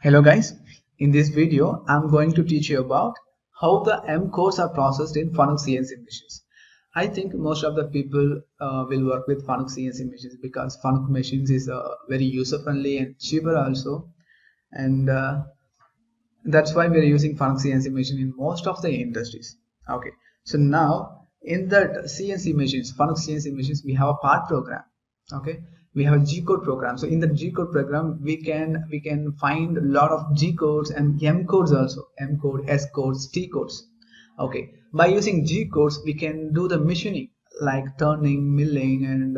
Hello guys, in this video I'm going to teach you about how the M codes are processed in FANUC CNC machines. I think most of the people will work with FANUC CNC machines because FANUC machines is very user friendly and cheaper also, and that's why we're using FANUC CNC machine in most of the industries. Okay, so now in that CNC machines, FANUC CNC machines, we have a part program. Okay, we have a G code program. So in the G code program, we can find a lot of G codes and M codes also, M code, S codes, T codes. Okay, by using G codes, we can do the machining like turning, milling, and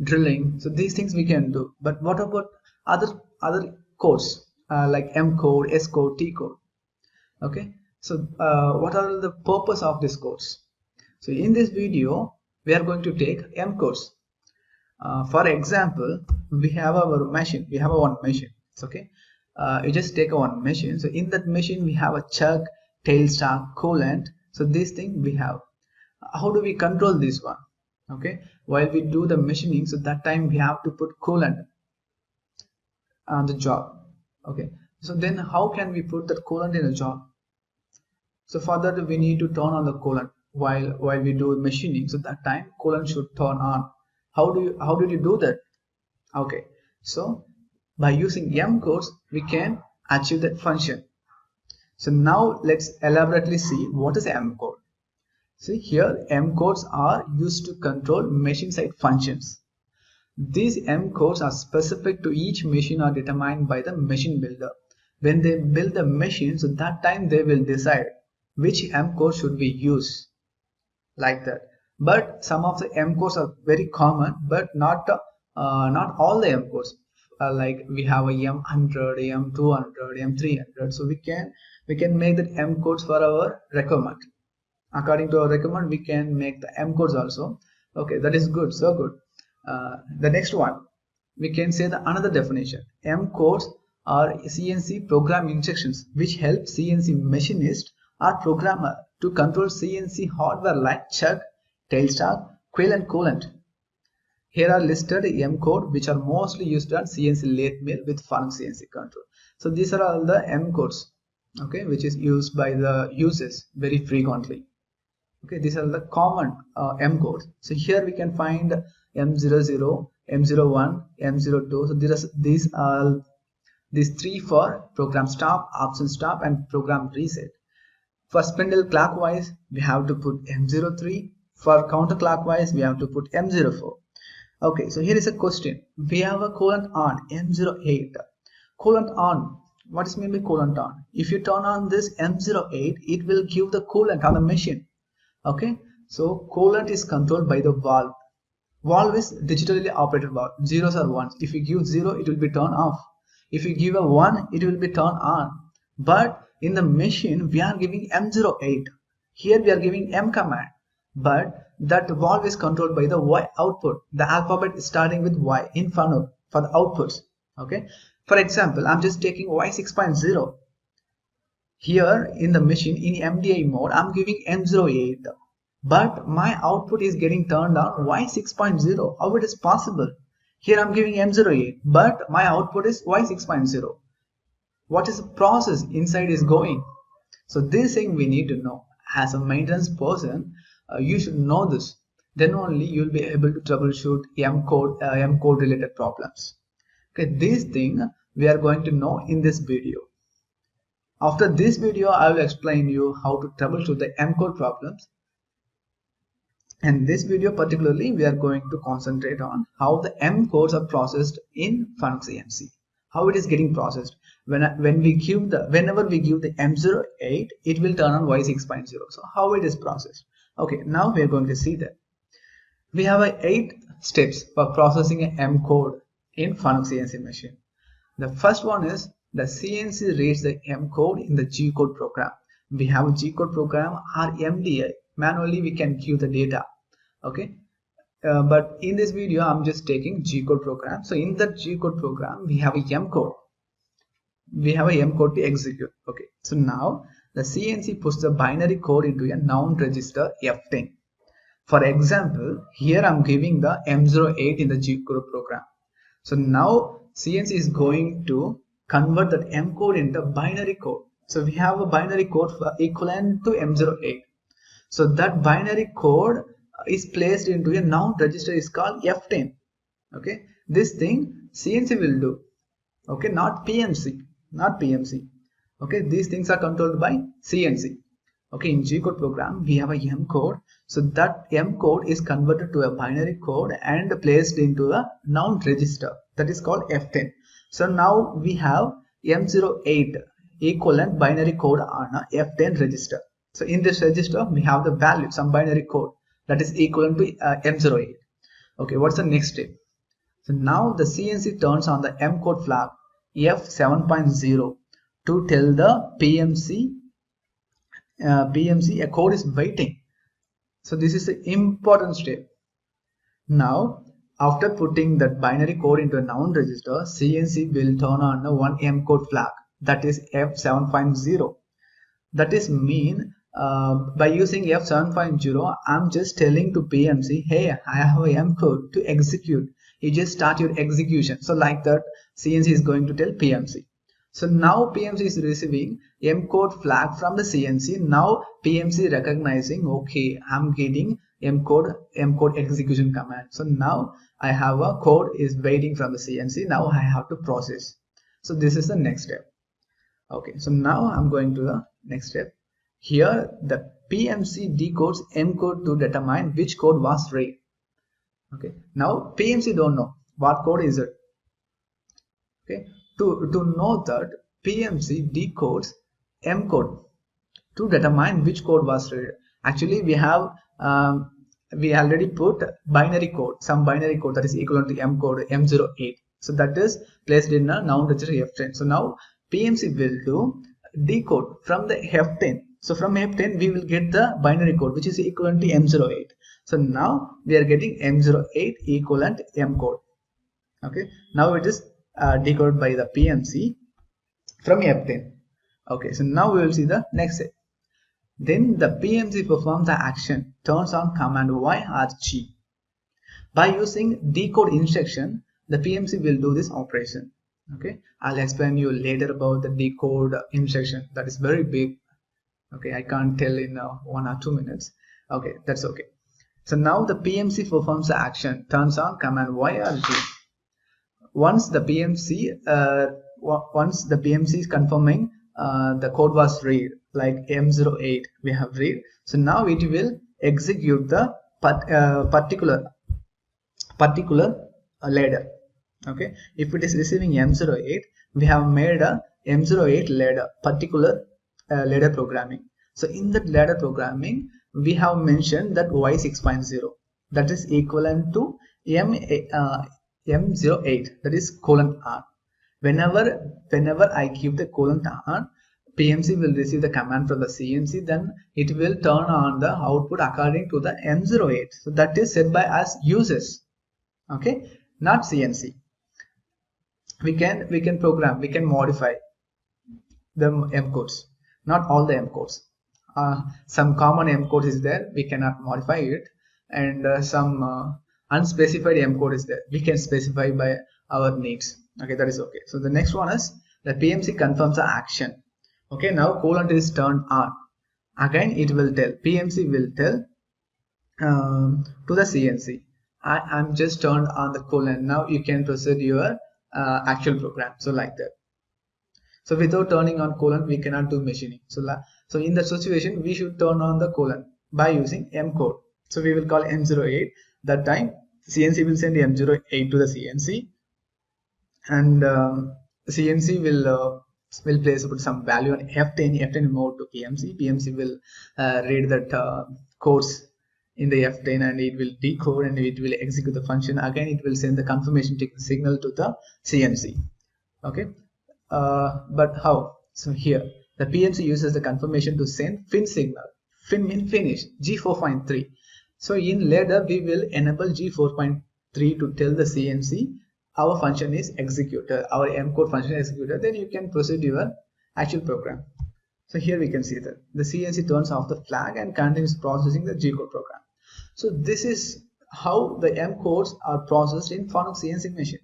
drilling. So these things we can do. But what about other codes like M code, S code, T code? Okay, so what are the purpose of these codes? So in this video, we are going to take M codes. For example, we have our machine. We have a one machine. It's okay. You just take a one machine. So in that machine, we have a chuck, tailstock, coolant. So this thing we have. How do we control this one? Okay. While we do the machining, so that time we have to put coolant on the job. Okay. So then how can we put that coolant in a job? So for that we need to turn on the coolant while we do machining. So that time coolant should turn on. How did you do that? Okay, so by using M codes we can achieve that function. So now let's elaborately see what is M code. See here, M codes are used to control machine side functions. These M codes are specific to each machine or determined by the machine builder. When they build the machine, so that time they will decide which M code should we use, like that. But some of the M codes are very common, but not all the M codes. Like we have a M100, M200, M300. So we can make the M codes for our requirement. According to our requirement, we can make the M codes also. Okay, that is good, so good. The next one, we can say the another definition. M codes are CNC program instructions which help CNC machinist or programmer to control CNC hardware like chuck, tailstock, quill, and coolant. Here are listed M code which are mostly used on CNC lathe mill with FANUC CNC control. So these are all the M codes, okay, which is used by the users very frequently. Okay, these are the common M codes. So here we can find M00, M01, M02. So these three for program stop, option stop, and program reset. For spindle clockwise, we have to put M03. For counterclockwise, we have to put M04. Okay, so here is a question. We have a coolant on, M08. Coolant on. What is meant by coolant on? If you turn on this M08, it will give the coolant on the machine. Okay, so coolant is controlled by the valve. Valve is digitally operated valve, zeros or ones. If you give 0, it will be turned off. If you give a 1, it will be turned on. But in the machine, we are giving M08. Here we are giving M command. But that valve is controlled by the Y output. The alphabet is starting with Y in FANUC for the outputs. Okay. For example, I'm just taking Y 6.0. Here in the machine in MDI mode, I'm giving M08. But my output is getting turned on Y 6.0. How it is possible? Here I'm giving M08, but my output is Y 6.0. What is the process inside is going? So this thing we need to know. As a maintenance person, you should know this. Then only you will be able to troubleshoot M code related problems. Okay, this thing we are going to know in this video. After this video, I will explain you how to troubleshoot the M code problems. And this video particularly, we are going to concentrate on how the M codes are processed in FANUC CNC. How it is getting processed. Whenever we give the M08, it will turn on Y 6.0. So how it is processed? Okay, now we are going to see that. We have 8 steps for processing an M code in FANUC CNC machine. The first one is the CNC reads the M code in the G code program. We have a G code program or MDI. Manually we can give the data. Okay. But in this video, I'm just taking G code program. So in that G code program, we have a M code. We have a M code to execute. Okay. So now the CNC puts the binary code into a noun register F10. For example, here I'm giving the M08 in the G code program. So now CNC is going to convert that M code into binary code. So we have a binary code equivalent to M08. So that binary code is placed into a noun register is called F10. Okay, this thing CNC will do. Okay, not PMC, not PMC. Okay, these things are controlled by CNC. Okay, in G code program we have a M code. So that M code is converted to a binary code and placed into a noun register, that is called F10. So now we have M08 equivalent binary code on a F10 register. So in this register we have the value, some binary code that is equivalent to M08. Okay, what's the next step? So now the CNC turns on the M code flag F7.0 to tell the PMC a code is waiting. So this is the important step. Now after putting that binary code into a noun register, CNC will turn on a one M code flag, that is F7.0. That is mean by using F7.0, I'm just telling to PMC, hey, I have a M code to execute. You just start your execution. So like that, CNC is going to tell PMC. So now PMC is receiving M code flag from the CNC. Now PMC recognizing, okay, I'm getting M code execution command. So now I have a code is waiting from the CNC. Now I have to process. So this is the next step. Okay, so now I'm going to the next step. Here the PMC decodes M code to determine which code was read. Okay, now PMC don't know what code is it. Okay, to know that, PMC decodes M code to determine which code was read. Actually we have we already put binary code, some binary code that is equivalent to M code M08. So that is placed in a noun register F10. So now PMC will do decode from the F10. So from F10 we will get the binary code which is equivalent to M08. So now we are getting M08 equivalent M code. Okay, now it is decoded by the PMC from F10. Okay, so now we will see the next step. Then the PMC performs the action, turns on command Y or G. By using decode instruction, the PMC will do this operation. Okay, I'll explain you later about the decode instruction. That is very big. Okay, I can't tell in 1 or 2 minutes. Okay, that's okay. So now the PMC performs the action, turns on command Y or G. Once the PMC is confirming the code was read, like M08 we have read. So now it will execute the particular ladder. Okay, if it is receiving M08, we have made a M08 ladder, particular ladder programming. So in that ladder programming we have mentioned that Y6.0, that is equivalent to M08, that is :R. Whenever I give the :R, PMC will receive the command from the CNC, then it will turn on the output according to the M08. So that is set by us users. Okay, not CNC. We can program, we can modify the M codes, not all the M codes. Some common M code is there, we cannot modify it, and some unspecified M code is there, we can specify by our needs. Okay, that is okay. So the next one is the PMC confirms the action. Okay, now :" is turned on. Again it will tell, PMC will tell to the CNC, I'm just turned on the :" now you can proceed your actual program. So like that. So without turning on :" we cannot do machining. So in that situation we should turn on the :" by using M code. So we will call M08. That time CNC will send M08 to the CNC, and CNC will place some value on F10 mode to PMC. PMC will read that codes in the F10 and it will decode and it will execute the function. Again it will send the confirmation signal to the CNC. Okay, but how? So here the PMC uses the confirmation to send fin signal. Fin means finish, G4.3. So in ladder we will enable G4.3 to tell the CNC our function is executed, our M code function is executed. Then you can proceed your actual program. So here we can see that the CNC turns off the flag and continues processing the G code program. So this is how the M codes are processed in FANUC CNC machine.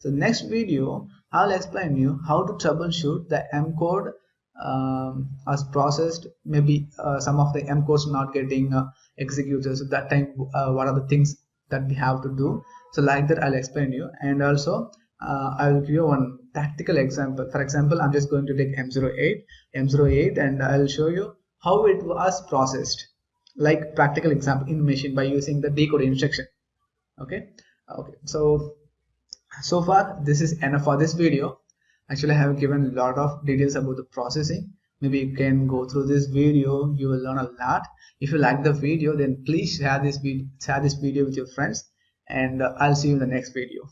So next video I'll explain you how to troubleshoot the M code as processed. Maybe some of the M codes not getting executed, so that time what are the things that we have to do. So like that I'll explain you, and also I'll give you one practical example. For example, I'm just going to take M08 and I'll show you how it was processed, like practical example in machine by using the decode instruction. Okay. So far this is enough for this video. Actually I have given a lot of details about the processing. Maybe you can go through this video, you will learn a lot. If you like the video, then please share this video with your friends, and I'll see you in the next video.